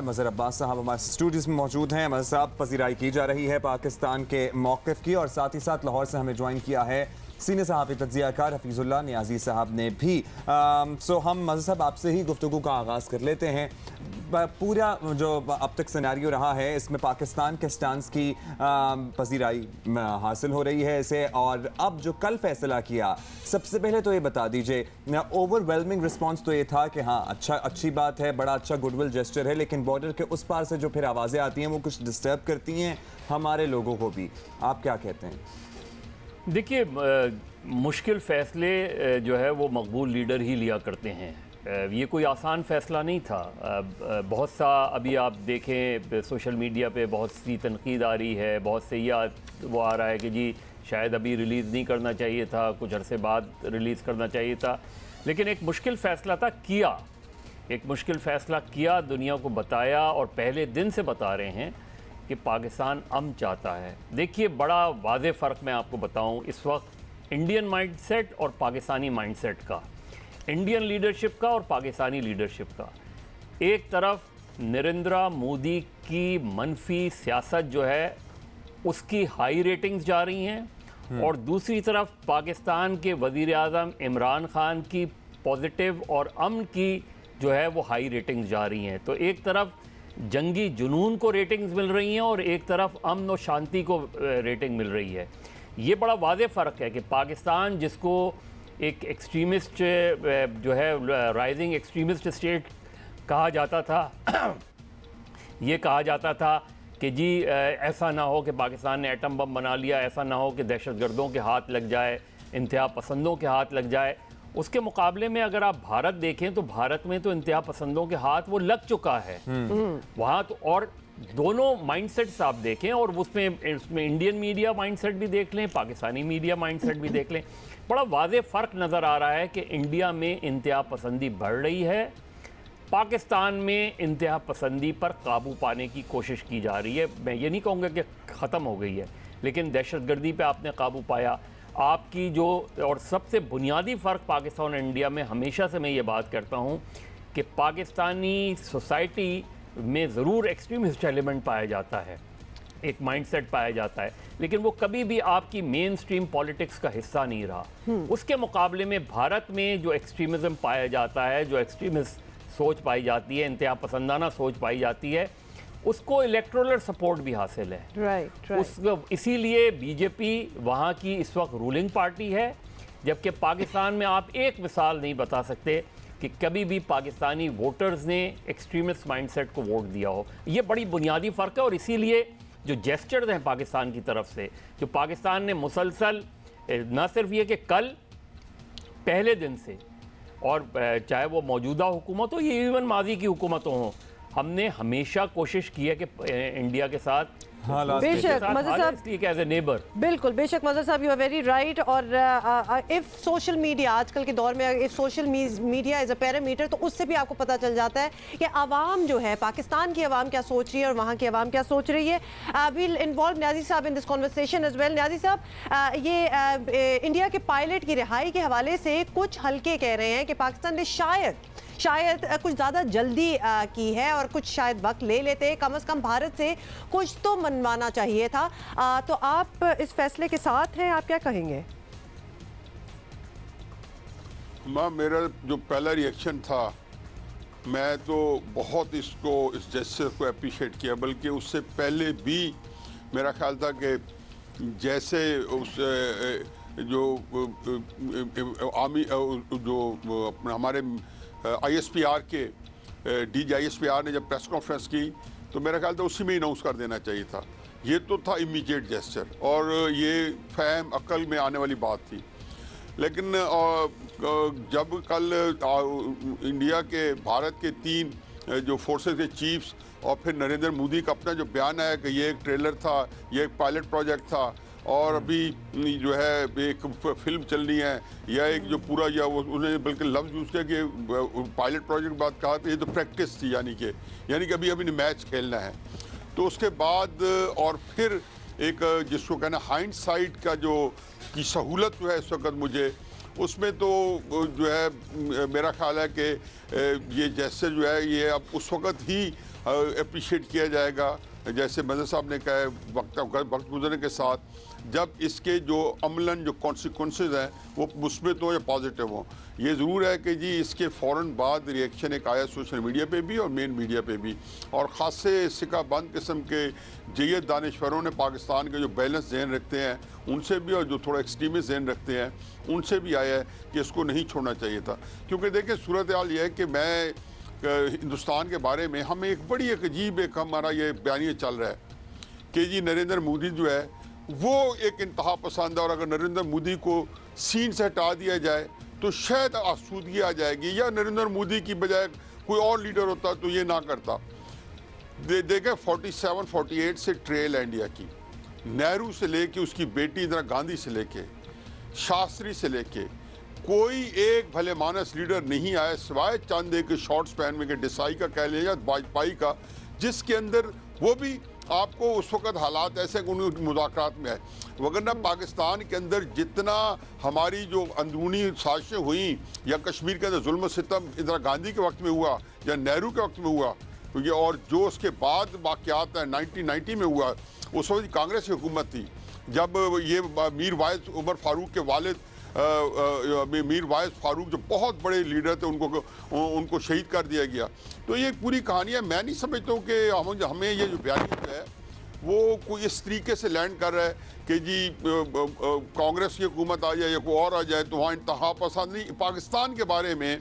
मज़हर अब्बास साहब हमारे स्टूडियोज में मौजूद हैं। मज़हर साहब, पजीराई की जा रही है पाकिस्तान के मौक़िफ़ की, और साथ ही साथ लाहौर से हमें ज्वाइन किया है सीनियर सहाफ़ी तज्ज़ियाकार हफीज़ुल्लाह नियाज़ी साहब ने भी। सो हम मज़हर साहब आपसे ही गुफ्तगू का आगाज़ कर लेते हैं। पूरा जो अब तक सिनेरियो रहा है, इसमें पाकिस्तान के स्टांस की पजीराई हासिल हो रही है इसे, और अब जो कल फैसला किया, सबसे पहले तो ये बता दीजिए, ओवरवेलमिंग रिस्पॉन्स तो ये था कि हाँ अच्छी बात है, बड़ा अच्छा गुडविल जेस्चर है, लेकिन बॉर्डर के उस पार से जो फिर आवाज़ें आती हैं वो कुछ डिस्टर्ब करती हैं हमारे लोगों को भी। आप क्या कहते हैं? देखिए, मुश्किल फ़ैसले जो है वो मकबूल लीडर ही लिया करते हैं। ये कोई आसान फ़ैसला नहीं था। बहुत सा अभी आप देखें सोशल मीडिया पे बहुत सी तनकीद आ रही है, बहुत से ये वो आ रहा है कि जी शायद अभी रिलीज़ नहीं करना चाहिए था, कुछ अरसे बाद रिलीज़ करना चाहिए था। लेकिन एक मुश्किल फ़ैसला था, किया एक मुश्किल फ़ैसला किया, दुनिया को बताया, और पहले दिन से बता रहे हैं कि पाकिस्तान अमन चाहता है। देखिए, बड़ा वाज़ेह फ़र्क मैं आपको बताऊं इस वक्त इंडियन माइंडसेट और पाकिस्तानी माइंडसेट का, इंडियन लीडरशिप का और पाकिस्तानी लीडरशिप का। एक तरफ नरेंद्र मोदी की मनफी सियासत जो है उसकी हाई रेटिंग्स जा रही हैं, और दूसरी तरफ पाकिस्तान के वज़ीर आज़म इमरान खान की पॉजिटिव और अमन की जो है वो हाई रेटिंग्स जा रही हैं। तो एक तरफ जंगी जुनून को रेटिंग्स मिल रही हैं और एक तरफ अमन और शांति को रेटिंग मिल रही है। ये बड़ा वाज़ेह फ़र्क है कि पाकिस्तान, जिसको एक एक्सट्रीमिस्ट जो है राइजिंग एक्सट्रीमिस्ट स्टेट कहा जाता था, ये कहा जाता था कि जी ऐसा ना हो कि पाकिस्तान ने एटम बम बना लिया, ऐसा ना हो कि दहशतगर्दों के हाथ लग जाए, इंतहा पसंदों के हाथ लग जाए। उसके मुकाबले में अगर आप भारत देखें तो भारत में तो इंतहा पसंदों के हाथ वो लग चुका है वहाँ तो। और दोनों माइंडसेट्स आप देखें, और उसमें इंडियन मीडिया माइंडसेट भी देख लें, पाकिस्तानी मीडिया माइंडसेट भी देख लें, बड़ा वाज़ेह फ़र्क नज़र आ रहा है कि इंडिया में इंतहा पसंदी बढ़ रही है, पाकिस्तान में इंतहा पसंदी पर काबू पाने की कोशिश की जा रही है। मैं ये नहीं कहूँगा कि ख़त्म हो गई है, लेकिन दहशतगर्दी पे आपने काबू पाया। आपकी जो और सबसे बुनियादी फ़र्क पाकिस्तान और इंडिया में, हमेशा से मैं ये बात करता हूँ कि पाकिस्तानी सोसाइटी में ज़रूर एक्सट्रीमिस्ट एलिमेंट पाया जाता है, एक माइंडसेट पाया जाता है, लेकिन वो कभी भी आपकी मेन स्ट्रीम पॉलिटिक्स का हिस्सा नहीं रहा। उसके मुकाबले में भारत में जो एक्सट्रीमिज़म पाया जाता है, जो एक्सट्रीमिस्ट सोच पाई जाती है, इंतहा पसंदाना सोच पाई जाती है, उसको इलेक्टोरल सपोर्ट भी हासिल है। राइट। इसीलिए बीजेपी वहाँ की इस वक्त रूलिंग पार्टी है, जबकि पाकिस्तान में आप एक मिसाल नहीं बता सकते कि कभी भी पाकिस्तानी वोटर्स ने एक्सट्रीमिस्ट माइंडसेट को वोट दिया हो। ये बड़ी बुनियादी फ़र्क है, और इसीलिए जो जेस्चर्स हैं पाकिस्तान की तरफ से, जो पाकिस्तान ने मुसलसल, न सिर्फ ये कि कल पहले दिन से, और चाहे वो मौजूदा हुकूमत हो या इवन माजी की हुकूमतों हों, हमने हमेशा कोशिश की है कि इंडिया के साथ बेशक नेबर, बिल्कुल बेशक मज़हर साहब, यू आर वेरी राइट। और इफ सोशल मीडिया आजकल के दौर में, if social media is a parameter, तो उससे भी आपको पता चल जाता है कि आवाम जो है, पाकिस्तान की आवाम क्या सोच रही है और वहाँ की आवाम क्या सोच रही है। वील इन्वॉल्व न्याज़ी साहब in this conversation as well. Niazi साहब, ये इंडिया के पायलट की रिहाई के हवाले से कुछ हल्के कह रहे हैं कि पाकिस्तान ने शायद कुछ ज़्यादा जल्दी की है, और कुछ शायद वक्त ले लेते, कम से कम भारत से कुछ तो मनवाना चाहिए था। तो आप इस फैसले के साथ हैं, आप क्या कहेंगे? मेरा जो पहला रिएक्शन था, मैं तो बहुत इस जेस्चर को अप्रिशिएट किया, बल्कि उससे पहले भी मेरा ख्याल था कि जैसे उस जो आर्मी जो अपने हमारे ISPR के DG ISPR ने जब प्रेस कॉन्फ्रेंस की, तो मेरा ख्याल था उसी में अनाउंस कर देना चाहिए था। ये तो था इमीडिएट जेस्चर, और ये फहम अक्ल में आने वाली बात थी। लेकिन जब कल इंडिया के, भारत के 3 जो फोर्सेस के चीफ्स, और फिर नरेंद्र मोदी का अपना जो बयान आया कि ये एक ट्रेलर था, ये एक पायलट प्रोजेक्ट था, और अभी जो है एक फिल्म चलनी है, या एक जो पूरा, या वो उन्होंने बल्कि लफ्ज़ यूज़ किया कि पायलट प्रोजेक्ट बात कहा, तो ये तो प्रैक्टिस थी, यानी कि अभी मैच खेलना है। तो उसके बाद और फिर एक जिसको कहना हाइंडसाइट का जो की सहूलत जो है इस वक्त मुझे उसमें तो जो है मेरा ख्याल है कि ये जैसे जो है ये अब उस वक्त ही अप्रिशिएट किया जाएगा। जैसे मदर साहब ने कहा है, वक्त गुजरने के साथ जब इसके जो अमलन जो कॉन्सिक्वेंसेज हैं वो मुस्बित हो या पॉजिटिव हो। ये ज़रूर है कि जी इसके फ़ौरन बाद रिएक्शन एक आया सोशल मीडिया पे भी और मेन मीडिया पे भी, और ख़ास से सिक्का बंद किस्म के जय्यद दानिश्वरों ने पाकिस्तान के जो बैलेंस जहन रखते हैं उनसे भी, और जो थोड़ा एक्सट्रीमिस्ट जहन रखते हैं उनसे भी आया है कि इसको नहीं छोड़ना चाहिए था। क्योंकि देखिए सूरत हाल ये है कि मैं हिंदुस्तान के बारे में हमें एक बड़ी एक अजीब एक हमारा ये बयानिया चल रहा है कि जी नरेंद्र मोदी जो है वो एक इंतहा पसंद है, और अगर नरेंद्र मोदी को सीन से हटा दिया जाए तो शायद आसूदगी आ जाएगी, या नरेंद्र मोदी की बजाय कोई और लीडर होता तो ये ना करता। देखें 47-48 से ट्रेल है इंडिया की, नेहरू से लेके उसकी बेटी इंदिरा गांधी से लेके शास्त्री से लेके कोई एक भले मानस लीडर नहीं आया सिवाय चंद एक शॉर्ट स्पैन में के डिसाई का कह लें या वाजपेयी का, जिसके अंदर वो भी आपको उस वक्त हालात ऐसे उन मुज़ाकरात में आए। वगरना पाकिस्तान के अंदर जितना हमारी जो अंदरूनी साजिशें हुई या कश्मीर के अंदर जुल्म सितम इंदिरा गांधी के वक्त में हुआ या नेहरू के वक्त में हुआ, क्योंकि और जो उसके बाद वाक़यात है 1990 में हुआ, उस वक्त कांग्रेस की हुकूमत थी जब ये मीर वाइज उमर फारूक के वालिद मीर वाइज फारूक जो बहुत बड़े लीडर थे उनको शहीद कर दिया गया। तो ये पूरी कहानी है। मैं नहीं समझता हूँ कि हमें ये जो बयान है वो कोई इस तरीके से लैंड कर रहा है कि जी कांग्रेस की हुकूमत आ जाए या कोई और आ जाए तो वहाँ इंतहा पसंद नहीं। पाकिस्तान के बारे में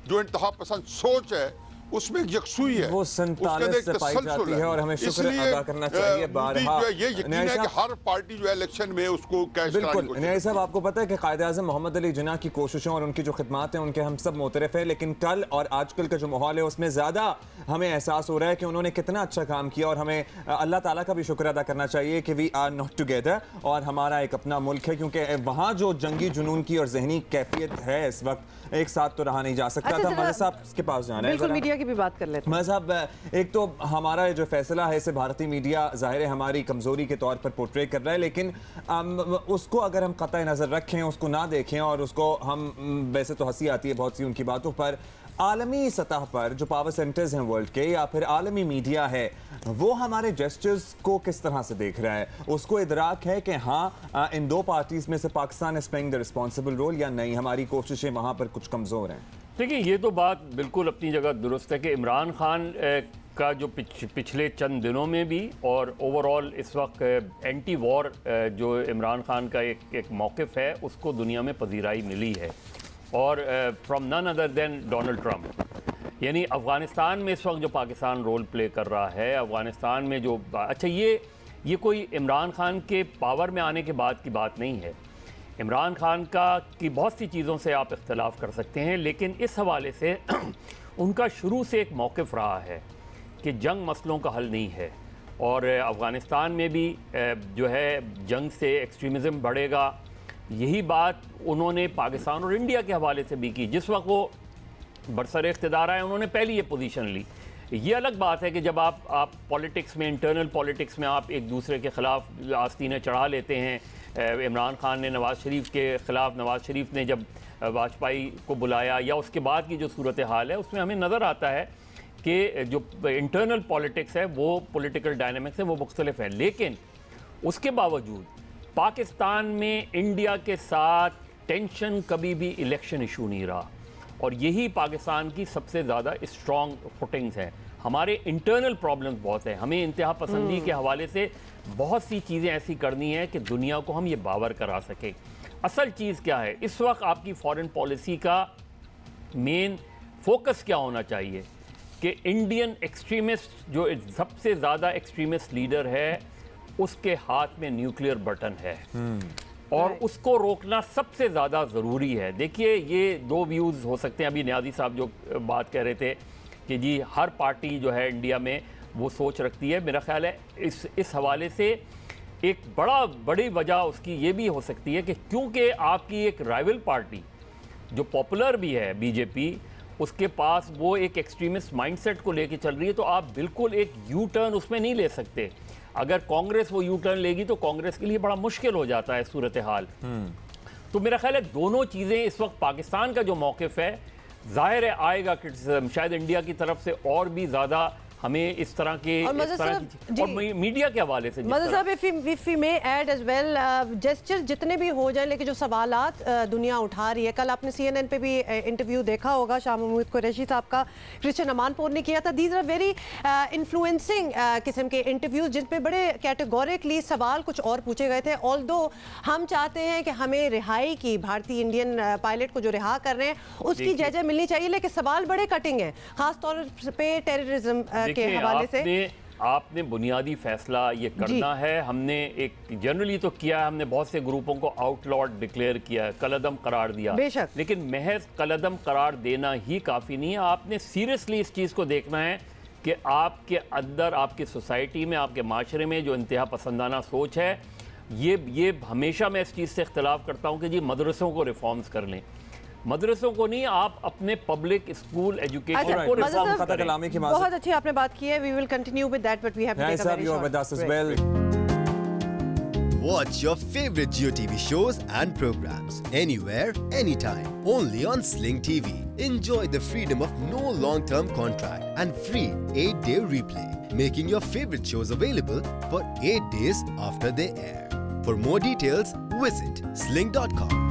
जो इंतहा पसंद सोच है उसमें यकसुई है, वो 47 से पाई जाती है, और हमें शुक्र अदा करना चाहिए बारहा। ये यकीन है कि हर पार्टी जो है इलेक्शन में उसको कैश बिल्कुल। न्याय साहब, आपको पता है कि कायद आज़म मोहम्मद अली जिन्ना की कोशिशों और उनकी जो खिदमात हैं उनके हम सब मोतरफ है, लेकिन कल और आजकल का जो माहौल है उसमें ज़्यादा हमें एहसास हो रहा है कि उन्होंने कितना अच्छा काम किया, और हमें अल्लाह ताला का भी शुक्र अदा करना चाहिए कि वी आर नॉट टुगेदर और हमारा एक अपना मुल्क है, क्योंकि वहाँ जो जंगी जुनून की और जहनी कैफियत है इस वक्त एक साथ तो रहा नहीं जा सकता था। मज़ा साहब के पास जाना है, मीडिया की भी बात कर लेते हैं। साहब, एक तो हमारा जो फैसला है इसे भारतीय मीडिया जाहिर है हमारी कमजोरी के तौर पर पोर्ट्रे कर रहा है, लेकिन उसको अगर हम कतई नजर रखें, उसको ना देखें, और उसको हम वैसे तो हंसी आती है बहुत सी उनकी बातों पर, आलमी सतह पर जो पावर सेंटर्स हैं वर्ल्ड के या फिर आलमी मीडिया है वो हमारे जेस्चर्स को किस तरह से देख रहा है? उसको इदराक है कि हाँ इन दो पार्टीज में से Pakistan is playing the responsible role, या नहीं हमारी कोशिशें वहां पर कुछ कमजोर हैं? देखिए, ये तो बात बिल्कुल अपनी जगह दुरुस्त है कि इमरान खान का जो पिछले चंद दिनों में भी और ओवरऑल इस वक्त एंटी वॉर जो इमरान खान का एक मौक़िफ़ है उसको दुनिया में पजीराई मिली है, और from none other than Donald Trump. यानी अफ़गानिस्तान में इस वक्त जो पाकिस्तान रोल प्ले कर रहा है, अफ़गानिस्तान में जो अच्छा ये कोई इमरान खान के पावर में आने के बाद की बात नहीं है। इमरान खान की बहुत सी चीज़ों से आप इख्तलाफ कर सकते हैं, लेकिन इस हवाले से उनका शुरू से एक मौक़िफ़ रहा है कि जंग मसलों का हल नहीं है, और अफ़गानिस्तान में भी जो है जंग से एक्सट्रीमिज़म बढ़ेगा। यही बात उन्होंने पाकिस्तान और इंडिया के हवाले से भी की। जिस वक्त वो बरसर इख्तिदार आए उन्होंने पहली ये पोजीशन ली। ये अलग बात है कि जब आप पॉलिटिक्स में, इंटरनल पॉलिटिक्स में आप एक दूसरे के ख़िलाफ़ आस्तीनें चढ़ा लेते हैं। इमरान खान ने नवाज़ शरीफ के ख़िलाफ़, नवाज़ शरीफ ने जब वाजपेयी को बुलाया, या उसके बाद की जो सूरत हाल है उसमें हमें नज़र आता है कि जो इंटरनल पॉलिटिक्स है वो पॉलिटिकल डायनामिक्स है वो मुख्तलिफ है। लेकिन उसके बावजूद पाकिस्तान में इंडिया के साथ टेंशन कभी भी इलेक्शन इशू नहीं रहा, और यही पाकिस्तान की सबसे ज़्यादा स्ट्रॉन्ग फुटिंग्स हैं। हमारे इंटरनल प्रॉब्लम्स बहुत हैं, हमें इंतहा पसंदी के हवाले से बहुत सी चीज़ें ऐसी करनी है कि दुनिया को हम ये बावर करा सकें। असल चीज़ क्या है इस वक्त, आपकी फॉरेन पॉलिसी का मेन फोकस क्या होना चाहिए कि इंडियन एक्सट्रीमिस्ट जो सबसे ज़्यादा एक्सट्रीमिस्ट लीडर है उसके हाथ में न्यूक्लियर बटन है, और उसको रोकना सबसे ज़्यादा ज़रूरी है। देखिए, ये दो व्यूज़ हो सकते हैं। अभी न्याजी साहब जो बात कह रहे थे कि जी हर पार्टी जो है इंडिया में वो सोच रखती है, मेरा ख्याल है इस हवाले से एक बड़ी वजह उसकी ये भी हो सकती है कि क्योंकि आपकी एक राइवल पार्टी जो पॉपुलर भी है बीजेपी, उसके पास वो एक एक्सट्रीमिस्ट माइंडसेट को लेके चल रही है, तो आप बिल्कुल एक यू टर्न उसमें नहीं ले सकते। अगर कांग्रेस वो यू टर्न लेगी तो कांग्रेस के लिए बड़ा मुश्किल हो जाता है सूरत हाल। तो मेरा ख्याल है दोनों चीज़ें इस वक्त पाकिस्तान का जो मौक़िफ़ है, ज़ाहिर है आएगा क्रिटिसिज्म, शायद इंडिया की तरफ से और भी ज़्यादा हमें इस तरह की और मीडिया के हवाले से मज़हर साहब, if we may add as well, gesture जितने भी हो जाए, लेकिन जो सवालात दुनिया उठा रही है, कल आपने CNN पे भी इंटरव्यू देखा होगा शाह महमूद कुरैशी साहब का, क्रिश्चियन अमानपुर ने किया था। दीज आर वेरी इन्फ्लुएंसिंग किस्म के इंटरव्यूज जिनपे बड़े कैटेगोरिकली सवाल कुछ और पूछे गए थे। ऑल्दो हम चाहते हैं कि हमें रिहाई की, भारतीय इंडियन पायलट को जो रिहा कर रहे हैं उसकी जगह मिलनी चाहिए, लेकिन सवाल बड़े कटिंग हैं, खासतौर पे टेररिज्म के हवाले से। आपने बुनियादी फैसला ये करना है। हमने एक जनरली तो किया है, हमने बहुत से ग्रुपों को आउटलॉड डिक्लेयर किया है, कलअदम करार दिया, लेकिन महज कलअदम करार देना ही काफ़ी नहीं है। आपने सीरियसली इस चीज़ को देखना है कि आपके अंदर, आपकी सोसाइटी में, आपके माशरे में जो इंतहा पसंदाना सोच है, ये हमेशा मैं इस चीज़ से इख्तलाफ करता हूँ कि जी मदरसों को रिफॉर्म्स कर लें। मदरसों को नहीं, आप अपने पब्लिक स्कूल एजुकेशन को रिफॉर्म करें। बहुत अच्छी आपने बात की है। We will continue with that, but we have to take a very short break. Watch your favorite Jio TV shows and programs anywhere, anytime, only on Sling TV. Enjoy the freedom of no long-term contract and free 8-day replay, making your favorite shows available for 8 days after they air. For more details, visit sling.com.